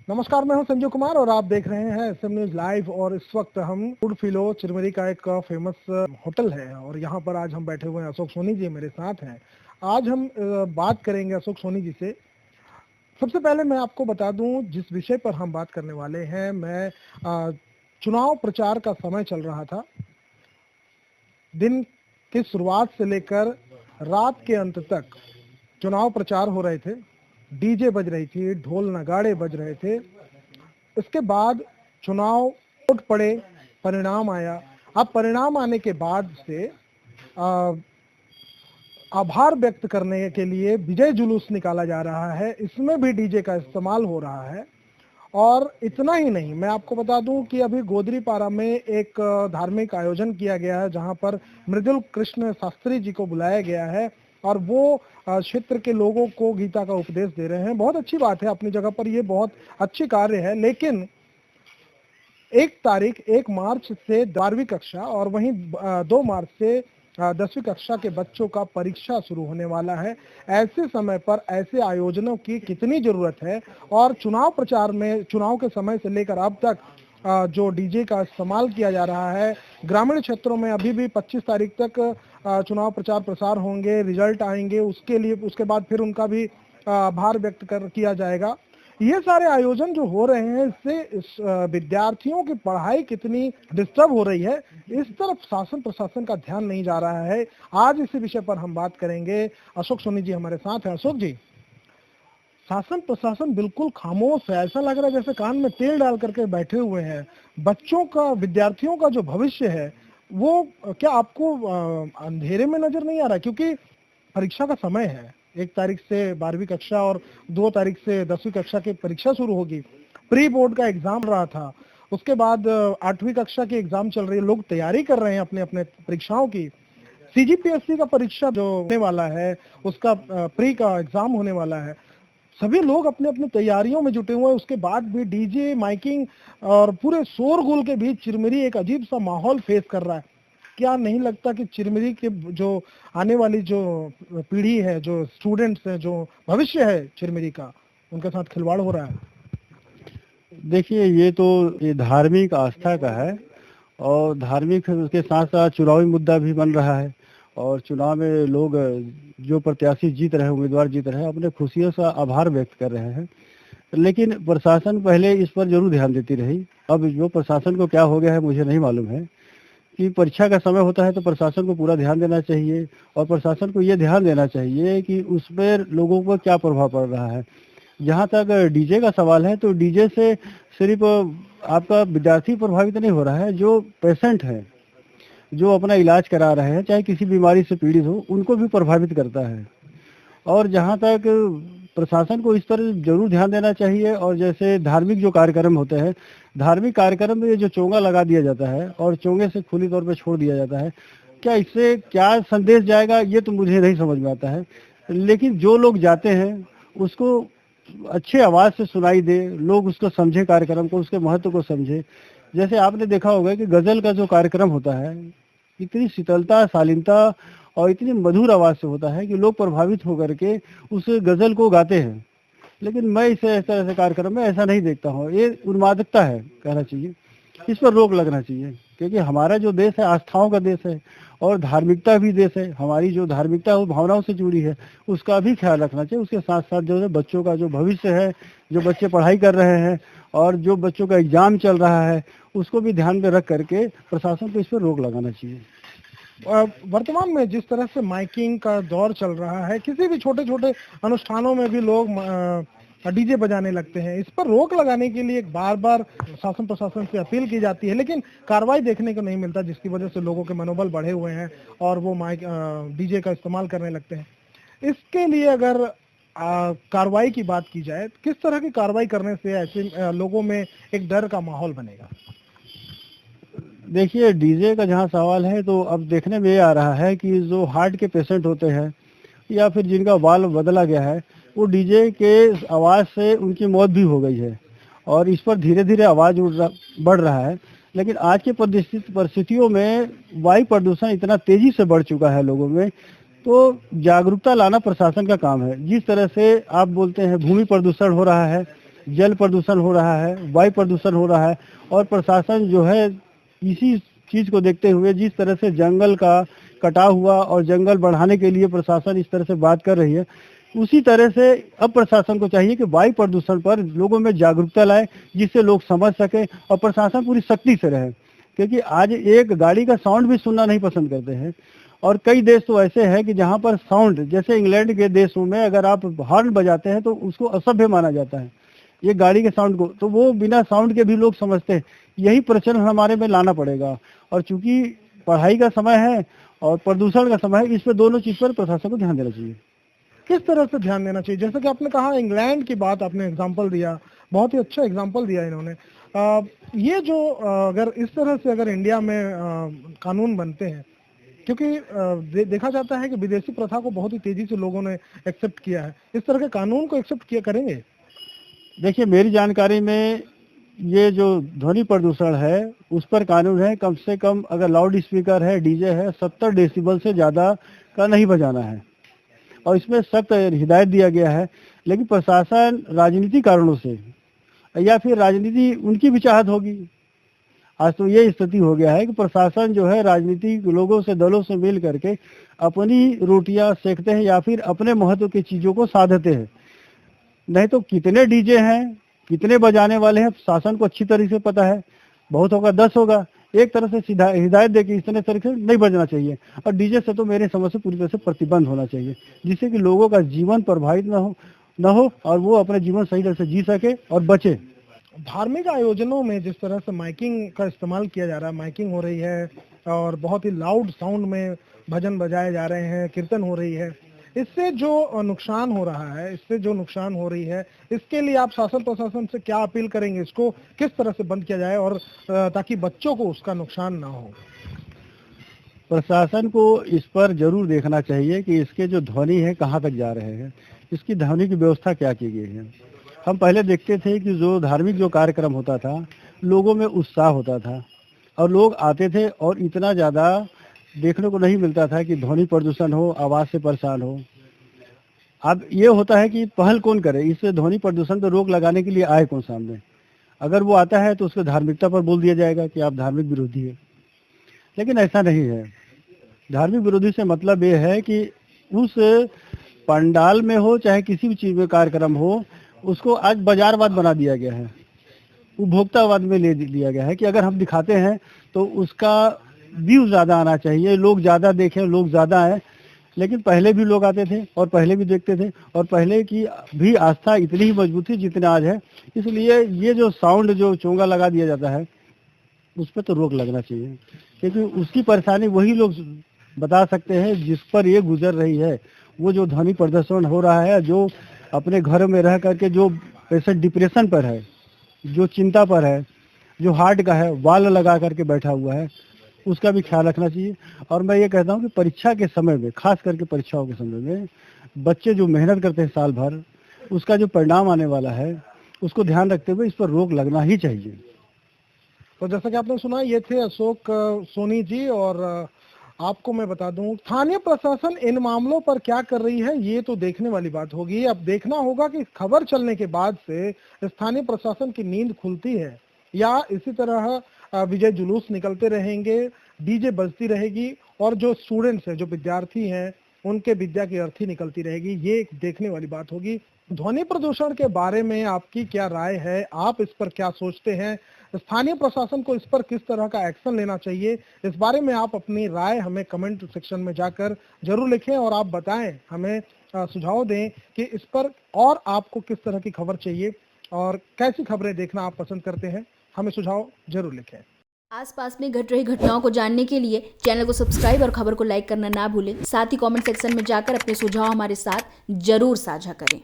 नमस्कार, मैं हूं संजय कुमार और आप देख रहे हैं एसएम न्यूज लाइव। और इस वक्त हम फूड फिलो चिरमिरी का एक फेमस होटल है और यहाँ पर आज हम बैठे हुए हैं। अशोक सोनी जी मेरे साथ हैं। आज हम बात करेंगे अशोक सोनी जी से। सबसे पहले मैं आपको बता दूं जिस विषय पर हम बात करने वाले हैं। चुनाव प्रचार का समय चल रहा था। दिन की शुरुआत से लेकर रात के अंत तक चुनाव प्रचार हो रहे थे। डीजे बज रही थी, ढोल नगाड़े बज रहे थे। इसके बाद चुनाव वोट पड़े, परिणाम आया। अब परिणाम आने के बाद से आ, आभार व्यक्त करने के लिए विजय जुलूस निकाला जा रहा है। इसमें भी डीजे का इस्तेमाल हो रहा है। और इतना ही नहीं, मैं आपको बता दूं कि अभी गोदरीपारा में एक धार्मिक आयोजन किया गया है जहां पर मृदुल कृष्ण शास्त्री जी को बुलाया गया है और वो क्षेत्र के लोगों को गीता का उपदेश दे रहे हैं। बहुत अच्छी बात है, अपनी जगह पर ये बहुत अच्छी कार्य है। लेकिन 1 मार्च से 12वीं कक्षा और वहीं 2 मार्च से 10वीं कक्षा के बच्चों का परीक्षा शुरू होने वाला है। ऐसे समय पर ऐसे आयोजनों की कितनी जरूरत है। और चुनाव प्रचार में, चुनाव के समय से लेकर अब तक जो डीजे का इस्तेमाल किया जा रहा है, ग्रामीण क्षेत्रों में अभी भी 25 तारीख तक चुनाव प्रचार प्रसार होंगे, रिजल्ट आएंगे, उसके लिए उसके बाद फिर उनका भी आभार व्यक्त किया जाएगा। ये सारे आयोजन जो हो रहे हैं, इससे विद्यार्थियों की पढ़ाई कितनी डिस्टर्ब हो रही है, इस तरफ शासन प्रशासन का ध्यान नहीं जा रहा है। आज इसी विषय पर हम बात करेंगे। अशोक सोनी जी हमारे साथ हैं। अशोक जी, शासन प्रशासन बिल्कुल खामोश है। ऐसा लग रहा है जैसे कान में तेल डाल करके बैठे हुए हैं। बच्चों का, विद्यार्थियों का जो भविष्य है वो क्या आपको अंधेरे में नजर नहीं आ रहा? क्योंकि परीक्षा का समय है। 1 तारीख से 12वीं कक्षा और 2 तारीख से 10वीं कक्षा की परीक्षा शुरू होगी। प्री बोर्ड का एग्जाम रहा था, उसके बाद 8वीं कक्षा की एग्जाम चल रही है। लोग तैयारी कर रहे हैं अपने अपने परीक्षाओं की। सीजीपीएससी का परीक्षा जो होने वाला है, उसका प्री का एग्जाम होने वाला है। सभी लोग अपने अपने तैयारियों में जुटे हुए हैं। उसके बाद भी डीजे, माइकिंग और पूरे शोरगुल के बीच चिरमिरी एक अजीब सा माहौल फेस कर रहा है। क्या नहीं लगता कि चिरमिरी के जो आने वाली जो पीढ़ी है, जो स्टूडेंट्स हैं, जो भविष्य है चिरमिरी का, उनके साथ खिलवाड़ हो रहा है? देखिए, ये धार्मिक आस्था का है और धार्मिक उसके साथ साथ चुनावी मुद्दा भी बन रहा है। और चुनाव में लोग जो प्रत्याशी जीत रहे हैं, उम्मीदवार जीत रहे हैं, अपने खुशियों से आभार व्यक्त कर रहे हैं। लेकिन प्रशासन पहले इस पर जरूर ध्यान देती रही। अब जो प्रशासन को क्या हो गया है मुझे नहीं मालूम है। कि परीक्षा का समय होता है तो प्रशासन को पूरा ध्यान देना चाहिए और प्रशासन को ये ध्यान देना चाहिए कि उस पर लोगों पर क्या प्रभाव पड़ रहा है। जहाँ तक डीजे का सवाल है तो डीजे से सिर्फ आपका विद्यार्थी प्रभावित नहीं हो रहा है, जो पेशेंट हैं, जो अपना इलाज करा रहे हैं, चाहे किसी बीमारी से पीड़ित हो, उनको भी प्रभावित करता है। और जहाँ तक प्रशासन को इस पर जरूर ध्यान देना चाहिए। और जैसे धार्मिक जो कार्यक्रम होते हैं, धार्मिक कार्यक्रम में जो चोंगा लगा दिया जाता है और चोंगे से खुली तौर पर छोड़ दिया जाता है, क्या इससे क्या संदेश जाएगा ये तो मुझे नहीं समझ में आता है। लेकिन जो लोग जाते हैं उसको अच्छे आवाज से सुनाई दे, लोग उसको समझे, कार्यक्रम को, उसके महत्व को समझे। जैसे आपने देखा होगा कि गजल का जो कार्यक्रम होता है, इतनी शीतलता, शालीनता और इतनी मधुर आवाज से होता है कि लोग प्रभावित होकर के उस गजल को गाते हैं। लेकिन मैं इसे इस तरह से कार्यक्रम में ऐसा नहीं देखता हूँ। ये उन्मादकता है कहना चाहिए, इस पर रोक लगना चाहिए। क्योंकि हमारा जो देश है आस्थाओं का देश है और धार्मिकता भी देश है। हमारी जो धार्मिकता है वो भावनाओं से जुड़ी है, उसका भी ख्याल रखना चाहिए। उसके साथ साथ जो है बच्चों का जो भविष्य है, जो बच्चे पढ़ाई कर रहे हैं और जो बच्चों का एग्जाम चल रहा है, उसको भी ध्यान में रख करके प्रशासन को इस पर रोक लगाना चाहिए। वर्तमान में जिस तरह से माइकिंग का दौर चल रहा है, किसी भी छोटे छोटे अनुष्ठानों में भी लोग डीजे बजाने लगते हैं। इस पर रोक लगाने के लिए बार बार शासन प्रशासन से अपील की जाती है, लेकिन कार्रवाई देखने को नहीं मिलता, जिसकी वजह से लोगों के मनोबल बढ़े हुए हैं और वो डीजे का इस्तेमाल करने लगते हैं। इसके लिए अगर कार्रवाई की बात की जाए, किस तरह की कार्रवाई करने से ऐसे लोगों में एक डर का माहौल बनेगा? देखिए, डीजे का जहाँ सवाल है तो अब देखने में ये आ रहा है कि जो हार्ट के पेशेंट होते हैं या फिर जिनका वाल्व बदला गया है, वो डीजे के आवाज़ से उनकी मौत भी हो गई है। और इस पर धीरे धीरे आवाज़ बढ़ रहा है। लेकिन आज के परिस्थितियों में वायु प्रदूषण इतना तेजी से बढ़ चुका है लोगों में, तो जागरूकता लाना प्रशासन का काम है। जिस तरह से आप बोलते हैं भूमि प्रदूषण हो रहा है, जल प्रदूषण हो रहा है, वायु प्रदूषण हो रहा है, और प्रशासन जो है इसी चीज को देखते हुए जिस तरह से जंगल का कटाव हुआ और जंगल बढ़ाने के लिए प्रशासन इस तरह से बात कर रही है, उसी तरह से अब प्रशासन को चाहिए कि वायु प्रदूषण पर लोगों में जागरूकता लाए, जिससे लोग समझ सके और प्रशासन पूरी सख्ती से रहे। क्योंकि आज एक गाड़ी का साउंड भी सुनना नहीं पसंद करते हैं, और कई देश तो ऐसे हैं कि जहाँ पर साउंड, जैसे इंग्लैंड के देशों में अगर आप हॉर्न बजाते हैं तो उसको असभ्य माना जाता है, ये गाड़ी के साउंड को, तो वो बिना साउंड के भी लोग समझते हैं। यही प्रचलन हमारे में लाना पड़ेगा, और चूंकि पढ़ाई का समय है और प्रदूषण का समय है, इस पर दोनों चीज पर प्रशासन को ध्यान देना चाहिए। किस तरह से ध्यान देना चाहिए? जैसे कि आपने कहा इंग्लैंड की बात, आपने एग्जांपल दिया, बहुत ही अच्छा एग्जांपल दिया इन्होंने। ये जो अगर इस तरह से अगर इंडिया में कानून बनते हैं, क्योंकि देखा जाता है कि विदेशी प्रथा को बहुत ही तेजी से लोगों ने एक्सेप्ट किया है, इस तरह के कानून को एक्सेप्ट किया करेंगे? देखिए, मेरी जानकारी में ये जो ध्वनि प्रदूषण है उस पर कानून है, कम से कम अगर लाउड स्पीकर है, डीजे है, 70 डेसिबल से ज्यादा का नहीं बजाना है, और इसमें सख्त हिदायत दिया गया है। लेकिन प्रशासन राजनीति कारणों से, या फिर राजनीति उनकी भी चाहत होगी, आज तो ये स्थिति हो गया है कि प्रशासन जो है राजनीति लोगों से, दलों से मिल करके अपनी रोटियां सेकते हैं या फिर अपने महत्व की चीजों को साधते हैं। नहीं तो कितने डीजे हैं, कितने बजाने वाले हैं, शासन को अच्छी तरह से पता है। बहुत होगा 10 होगा, एक तरह से सीधा हिदायत दे कि इतने तरह से नहीं बजना चाहिए। और डीजे से तो मेरे समझ से पूरी तरह से प्रतिबंध होना चाहिए, जिससे कि लोगों का जीवन प्रभावित न हो और वो अपने जीवन सही तरह से जी सके और बचे। धार्मिक आयोजनों में जिस तरह से माइकिंग का इस्तेमाल किया जा रहा है, माइकिंग हो रही है और बहुत ही लाउड साउंड में भजन बजाए जा रहे हैं, कीर्तन हो रही है, इससे जो नुकसान हो रहा है, इससे जो नुकसान हो रही है, इसके लिए आप शासन प्रशासन से क्या अपील करेंगे? इसको किस तरह से बंद किया जाए और ताकि बच्चों को उसका नुकसान ना हो? प्रशासन को इस पर जरूर देखना चाहिए कि इसके जो ध्वनि है कहाँ तक जा रहे हैं, इसकी ध्वनि की व्यवस्था क्या की गई है। हम पहले देखते थे कि जो धार्मिक जो कार्यक्रम होता था, लोगों में उत्साह होता था और लोग आते थे, और इतना ज़्यादा देखने को नहीं मिलता था कि ध्वनि प्रदूषण हो, आवाज़ से परेशान हो। अब ये होता है कि पहल कौन करे, इस ध्वनि प्रदूषण पर रोक लगाने के लिए आए कौन सामने। अगर वो आता है तो उसको धार्मिकता पर बोल दिया जाएगा कि आप धार्मिक विरोधी है, लेकिन ऐसा नहीं है। धार्मिक विरोधी से मतलब ये है कि उस पंडाल में हो चाहे किसी भी चीज़ में कार्यक्रम हो, उसको आज बाजारवाद बना दिया गया है, उपभोक्तावाद में ले लिया गया है कि अगर हम दिखाते हैं तो उसका व्यू ज़्यादा आना चाहिए, लोग ज़्यादा देखें, लोग ज़्यादा आए। लेकिन पहले भी लोग आते थे और पहले भी देखते थे, और पहले की भी आस्था इतनी ही मजबूत थी जितना आज है। इसलिए ये जो साउंड जो चोंगा लगा दिया जाता है, उस पर तो रोक लगना चाहिए, क्योंकि उसकी परेशानी वही लोग बता सकते हैं जिस पर ये गुजर रही है। वो जो ध्वनि प्रदर्शन हो रहा है, जो अपने घर में रह करके जो पेशेंट डिप्रेशन पर है, जो चिंता पर है, जो हार्ट का है, वाल लगा करके बैठा हुआ है, उसका भी ख्याल रखना चाहिए। और मैं ये कहता हूँ कि परीक्षा के समय में, खास करके परीक्षाओं के समय में, बच्चे जो मेहनत करते हैं साल भर, उसका जो परिणाम आने वाला है, उसको ध्यान रखते हुए इस पर रोक लगना ही चाहिए। तो जैसा कि आपने सुना, ये थे अशोक सोनी जी। और आपको मैं बता दूं, स्थानीय प्रशासन इन मामलों पर क्या कर रही है, ये तो देखने वाली बात होगी। अब देखना होगा कि खबर चलने के बाद से स्थानीय प्रशासन की नींद खुलती है या इसी तरह विजय जुलूस निकलते रहेंगे, डीजे बजती रहेगी और जो स्टूडेंट्स हैं, जो विद्यार्थी हैं, उनके विद्या की अर्थी निकलती रहेगी। ये एक देखने वाली बात होगी। ध्वनि प्रदूषण के बारे में आपकी क्या राय है? आप इस पर क्या सोचते हैं? स्थानीय प्रशासन को इस पर किस तरह का एक्शन लेना चाहिए? इस बारे में आप अपनी राय हमें कमेंट सेक्शन में जाकर जरूर लिखें और आप बताएं, हमें सुझाव दें कि इस पर और आपको किस तरह की खबर चाहिए और कैसी खबरें देखना आप पसंद करते हैं। हमें सुझाव जरूर लिखें। आसपास में घट रही घटनाओं को जानने के लिए चैनल को सब्सक्राइब और खबर को लाइक करना ना भूलें। साथ ही कमेंट सेक्शन में जाकर अपने सुझाव हमारे साथ जरूर साझा करें।